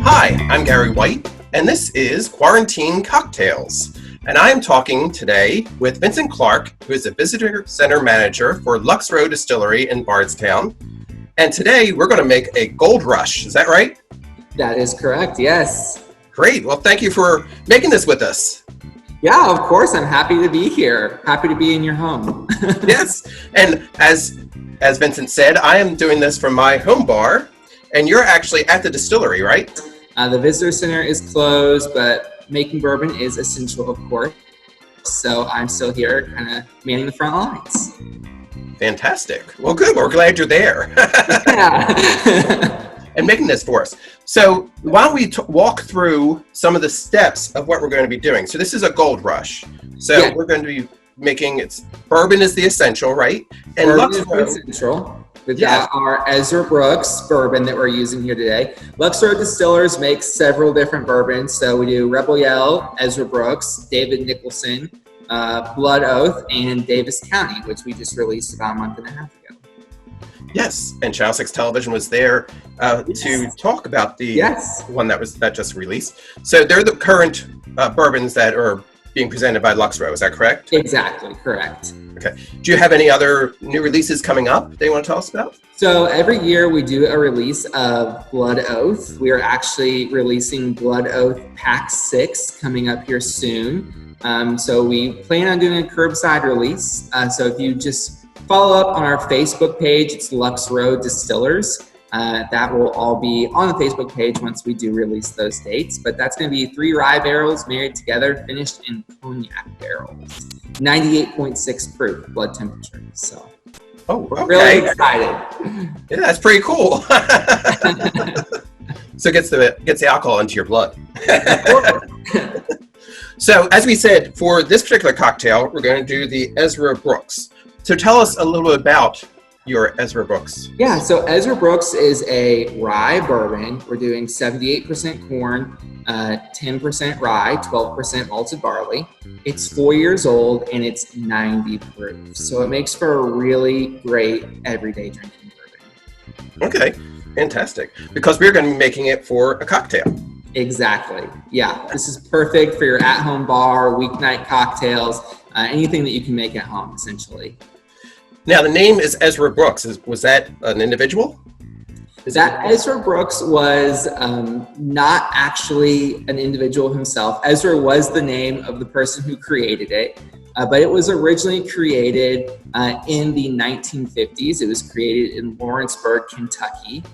Hi, I'm Gary White, and this is Quarantine Cocktails. And I am talking today with Vincent Clark, who is a Visitor Center Manager for Lux Row Distillery in Bardstown. And today we're going to make a Gold Rush. Is that right? That is correct, yes. Great. Well, thank you for making this with us. Yeah, of course. I'm happy to be here. Happy to be in your home. Yes. And as Vincent said, I am doing this from my home bar, and you're actually at the distillery, right? The visitor center is closed, but making bourbon is essential, of course. So I'm still here, kind of manning the front lines. Fantastic. Well, good. We're glad you're there. Yeah. And making this for us. So why don't we walk through some of the steps of what we're going to be doing. So this is a Gold Rush. So We're going to be making bourbon is the essential, right? And bourbon is the essential. We've got our Ezra Brooks bourbon that we're using here today. Lux Row Distillers makes several different bourbons. So we do Rebel Yell, Ezra Brooks, David Nicholson, Blood Oath, and Davis County, which we just released about a month and a half ago. Yes, and Channel 6 Television was there to talk about the one that just released. So they're the current bourbons that are being presented by Lux Row, is that correct? Exactly, correct. Okay. Do you have any other new releases coming up that you want to tell us about? So every year we do a release of Blood Oath. We are actually releasing Blood Oath Pack 6 coming up here soon. So we plan on doing a curbside release. So if you just follow up on our Facebook page, it's Lux Row Distillers. That will all be on the Facebook page once we do release those dates. But that's going to be 3 rye barrels married together, finished in cognac barrels. 98.6 proof blood temperature. So we're really excited. Yeah, that's pretty cool. So it gets the alcohol into your blood. So as we said, for this particular cocktail, we're going to do the Ezra Brooks. So tell us a little bit about your Ezra Brooks. Yeah, so Ezra Brooks is a rye bourbon. We're doing 78% corn, 10% rye, 12% malted barley. It's 4 years old and it's 90 proof. So it makes for a really great everyday drinking bourbon. Okay, fantastic. Because we're going to be making it for a cocktail. Exactly. Yeah, this is perfect for your at-home bar, weeknight cocktails, anything that you can make at home, essentially. Now, the name is Ezra Brooks. Was that an individual? Ezra Brooks was not actually an individual himself. Ezra was the name of the person who created it, but it was originally created in the 1950s. It was created in Lawrenceburg, Kentucky.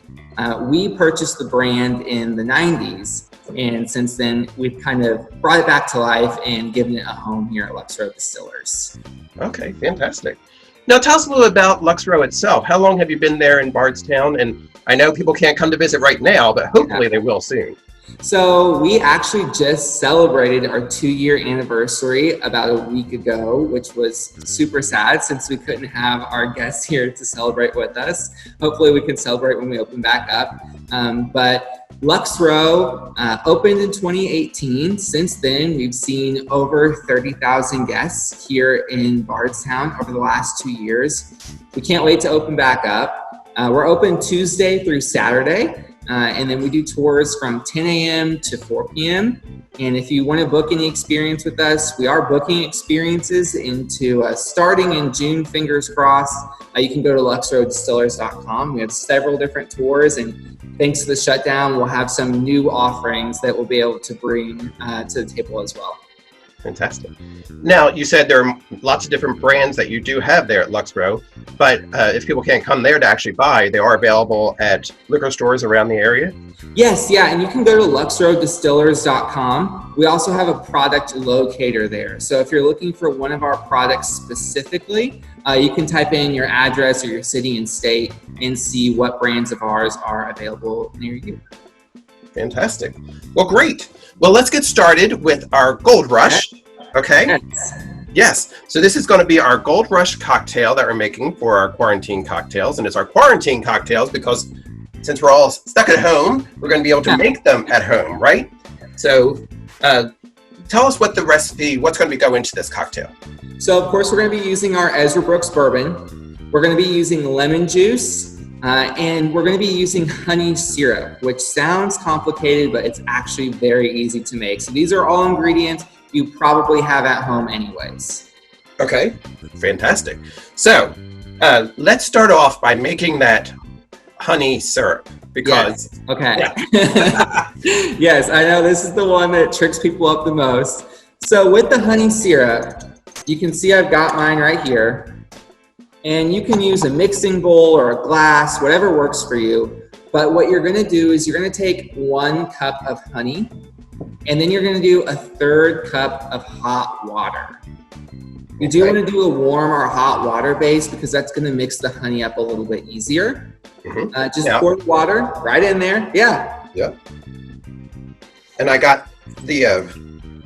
We purchased the brand in the 90s, and since then, we've kind of brought it back to life and given it a home here at Lux Row Distillers. Okay, fantastic. Now, tell us a little about Lux Row itself. How long have you been there in Bardstown? And I know people can't come to visit right now, but hopefully they will soon. So we actually just celebrated our 2-year anniversary about a week ago, which was super sad since we couldn't have our guests here to celebrate with us. Hopefully we can celebrate when we open back up. But Lux Row opened in 2018. Since then, we've seen over 30,000 guests here in Bardstown over the last 2 years. We can't wait to open back up. We're open Tuesday through Saturday, and then we do tours from 10 a.m. to 4 p.m. And if you want to book any experience with us, we are booking experiences into starting in June, fingers crossed. You can go to luxrowdistillers.com. We have several different tours, and thanks to the shutdown, we'll have some new offerings that we'll be able to bring to the table as well. Fantastic. Now, you said there are lots of different brands that you do have there at Lux Row, but if people can't come there to actually buy, they are available at liquor stores around the area? Yes, yeah, and you can go to luxrowdistillers.com. We also have a product locator there. So if you're looking for one of our products specifically, you can type in your address or your city and state and see what brands of ours are available near you. Fantastic. Well, great. Well, let's get started with our Gold Rush. Okay? Yes. So this is going to be our Gold Rush cocktail that we're making for our quarantine cocktails. And it's our quarantine cocktails because since we're all stuck at home, we're going to be able to make them at home, right? So tell us what the recipe, what's going to go into this cocktail. So of course we're going to be using our Ezra Brooks bourbon. We're going to be using lemon juice, and we're going to be using honey syrup, which sounds complicated, but it's actually very easy to make. So these are all ingredients you probably have at home anyways. Okay, fantastic. So let's start off by making that honey syrup because... Yes. Okay. Yeah. Yes, I know this is the one that tricks people up the most. So with the honey syrup, you can see I've got mine right here. And you can use a mixing bowl or a glass, whatever works for you. But what you're gonna do is you're gonna take 1 cup of honey, and then you're gonna do a 1/3 cup of hot water. You do wanna do a warm or hot water base because that's gonna mix the honey up a little bit easier. Just pour the water right in there. Yeah. Yep. And I got the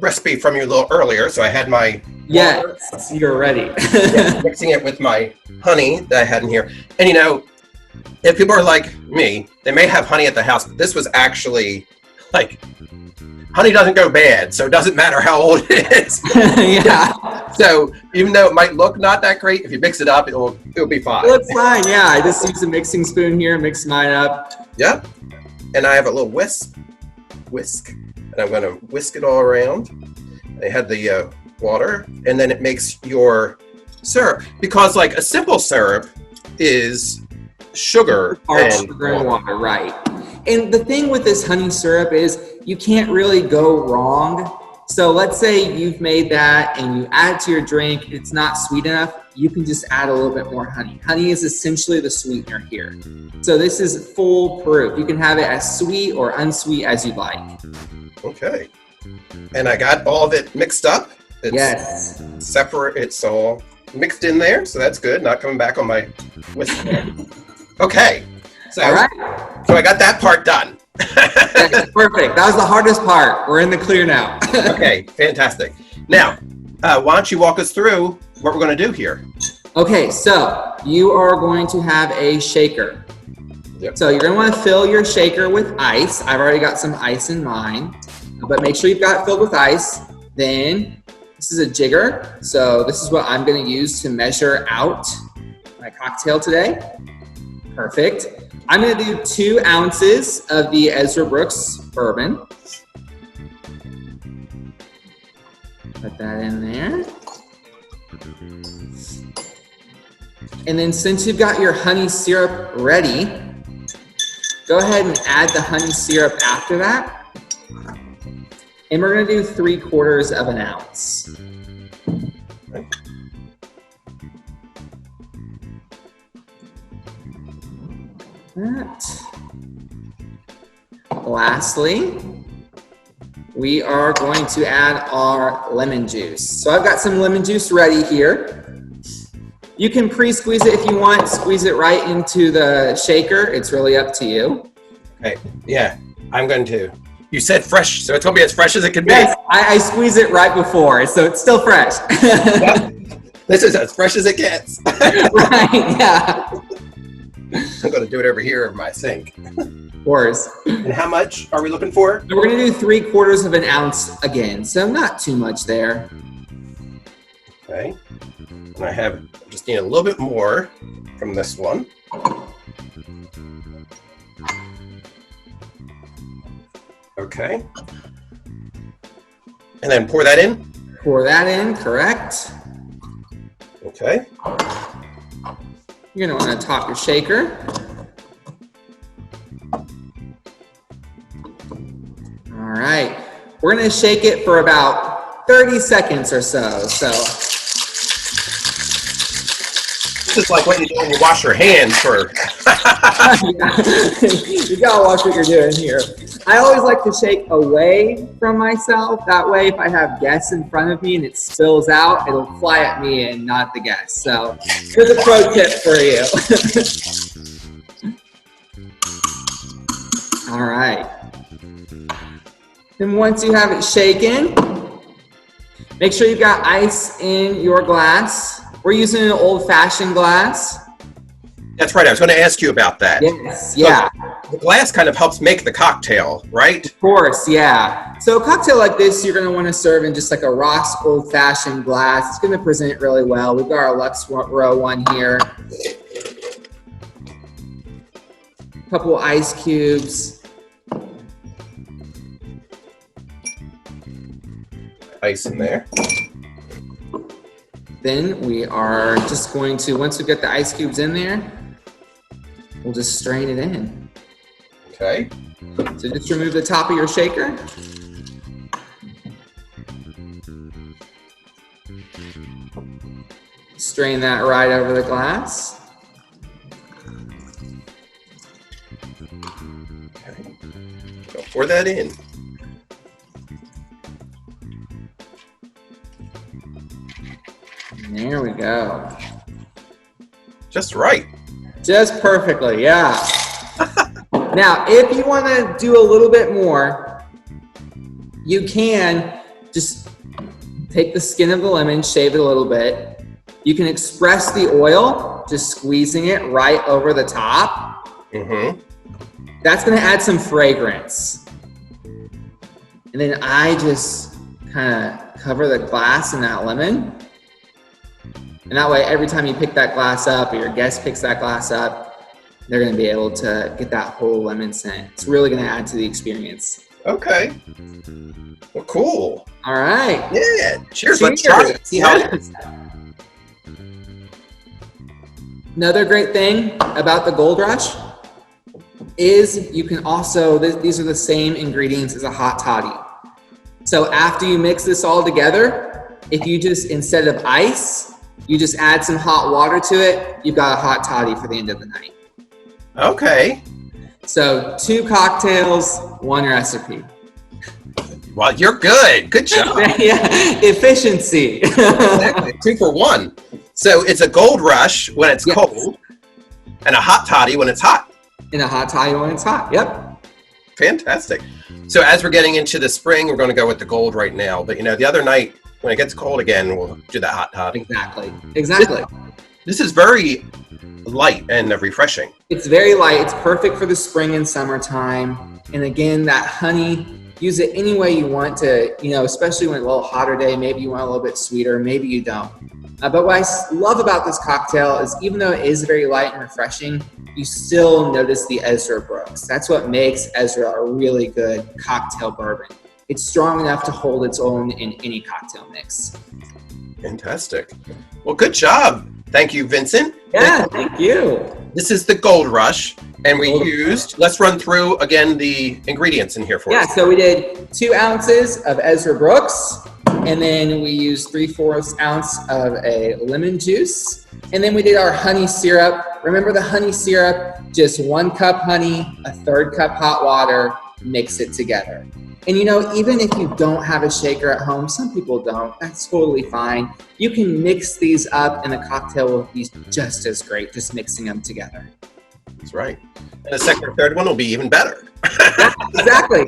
recipe from you a little earlier, so I had my water. Yes, you're ready. Yeah, mixing it with my honey that I had in here. And you know, if people are like me, they may have honey at the house, but this was actually like, honey doesn't go bad, so it doesn't matter how old it is. Yeah. So even though it might look not that great, if you mix it up, it'll be fine. Well, it's fine, yeah. I just use a mixing spoon here, mix mine up. Yep. And I have a little whisk, and I'm going to whisk it all around. I had the water, and then it makes your syrup, because like a simple syrup is sugar and water, right? And the thing with this honey syrup is you can't really go wrong. So let's say you've made that and you add it to your drink, it's not sweet enough, you can just add a little bit more honey. Honey is essentially the sweetener here. So this is foolproof. You can have it as sweet or unsweet as you like. Okay. And I got all of it mixed up. It's yes. Separate, it's all mixed in there, so that's good. Not coming back on my whisk. Okay. So, all right. So I got that part done. Perfect. That was the hardest part. We're in the clear now. Okay, fantastic. Now, why don't you walk us through what we're going to do here? Okay, so you are going to have a shaker. Yep. So you're going to want to fill your shaker with ice. I've already got some ice in mine, but make sure you've got it filled with ice. Then this is a jigger. So this is what I'm going to use to measure out my cocktail today. Perfect. I'm going to do 2 ounces of the Ezra Brooks bourbon. Put that in there. And then since you've got your honey syrup ready, go ahead and add the honey syrup after that. And we're going to do 3/4 of an ounce. That. Lastly, we are going to add our lemon juice. So I've got some lemon juice ready here. You can pre-squeeze it if you want, squeeze it right into the shaker. It's really up to you. Okay, yeah, I'm going to. You said fresh, so it's going to be as fresh as it can be. Yes, I squeeze it right before, so it's still fresh. Yep. This is as fresh as it gets. Right, yeah. I'm going to do it over here in my sink. Of course. And how much are we looking for? So we're going to do 3/4 of an ounce again, so not too much there. Okay. And I just need a little bit more from this one. Okay. And then pour that in? Pour that in, correct. Okay. You're going to want to top your shaker. All right. We're going to shake it for about 30 seconds or so. This is like what you do when you wash your hands for... You gotta watch what you're doing here. I always like to shake away from myself. That way, if I have guests in front of me and it spills out, it'll fly at me and not the guests. So here's a pro tip for you. All right. And once you have it shaken, make sure you've got ice in your glass. We're using an old-fashioned glass. That's right. I was going to ask you about that. Yes, yeah. the glass kind of helps make the cocktail, right? Of course, yeah. So a cocktail like this, you're going to want to serve in just like a rocks old-fashioned glass. It's going to present really well. We've got our Lux Row one here. A couple ice cubes. Ice in there. Then we are just going to, once we get the ice cubes in there, we'll just strain it in. Okay. So just remove the top of your shaker. Strain that right over the glass. Okay. So pour that in. And there we go. Just right. Just perfectly, yeah. Now, if you want to do a little bit more, you can just take the skin of the lemon, shave it a little bit. You can express the oil, just squeezing it right over the top. Mm-hmm. That's going to add some fragrance. And then I just kind of cover the glass in that lemon. And that way, every time you pick that glass up or your guest picks that glass up, they're going to be able to get that whole lemon scent. It's really going to add to the experience. Okay. Well, cool. All right. Yeah. Cheers. Let's try it. See how it is. Another great thing about the Gold Rush is you can also, these are the same ingredients as a hot toddy. So after you mix this all together, if you just, instead of ice, you just add some hot water to it, you've got a hot toddy for the end of the night. Okay. So 2 cocktails, 1 recipe. Well, you're good. Good job. Yeah, efficiency. Exactly. 2 for 1. So it's a Gold Rush when it's cold, and a hot toddy when it's hot. And a hot toddy when it's hot. Yep. Fantastic. So as we're getting into the spring, we're going to go with the gold right now. But the other night when it gets cold again, we'll do that hot toddy. Exactly. This is very light and refreshing. It's very light. It's perfect for the spring and summertime. And again, that honey, use it any way you want to, especially when it's a little hotter day, maybe you want a little bit sweeter, maybe you don't. But what I love about this cocktail is even though it is very light and refreshing, you still notice the Ezra Brooks. That's what makes Ezra a really good cocktail bourbon. It's strong enough to hold its own in any cocktail mix. Fantastic. Well, good job. Thank you, Vincent. Yeah, thank you. This is the Gold Rush, and we used, let's run through again the ingredients in here for us. Yeah, so we did 2 ounces of Ezra Brooks, and then we used 3/4 ounce of a lemon juice, and then we did our honey syrup. Remember the honey syrup, just 1 cup honey, a 1/3 cup hot water, mix it together. And even if you don't have a shaker at home, some people don't, that's totally fine. You can mix these up and the cocktail will be just as great, just mixing them together. That's right. And the second or third one will be even better. Yeah, exactly.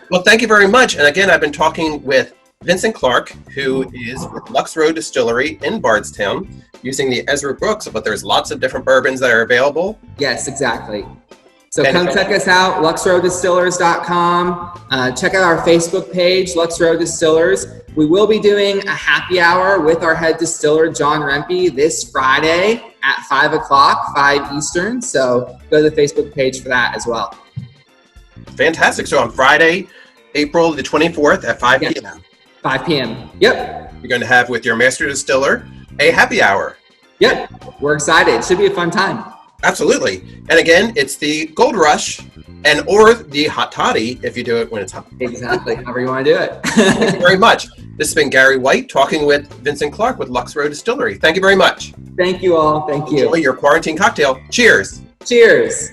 Well, thank you very much. And again, I've been talking with Vincent Clark, who is with Lux Row Distillery in Bardstown, using the Ezra Brooks, but there's lots of different bourbons that are available. Yes, exactly. So come check us out, luxrowdistillers.com. Check out our Facebook page, Lux Row Distillers. We will be doing a happy hour with our head distiller, John Rempe, this Friday at 5 o'clock, 5 Eastern. So go to the Facebook page for that as well. Fantastic. So on Friday, April the 24th at 5 p.m. 5 p.m. Yep. You're going to have with your master distiller a happy hour. Yep. We're excited. It should be a fun time. Absolutely. And again, it's the Gold Rush or the hot toddy if you do it when it's hot. Exactly. However you want to do it. Thank you very much. This has been Gary White talking with Vincent Clark with Lux Row Distillery. Thank you very much. Thank you all. Thank you. Enjoy your quarantine cocktail. Cheers. Cheers.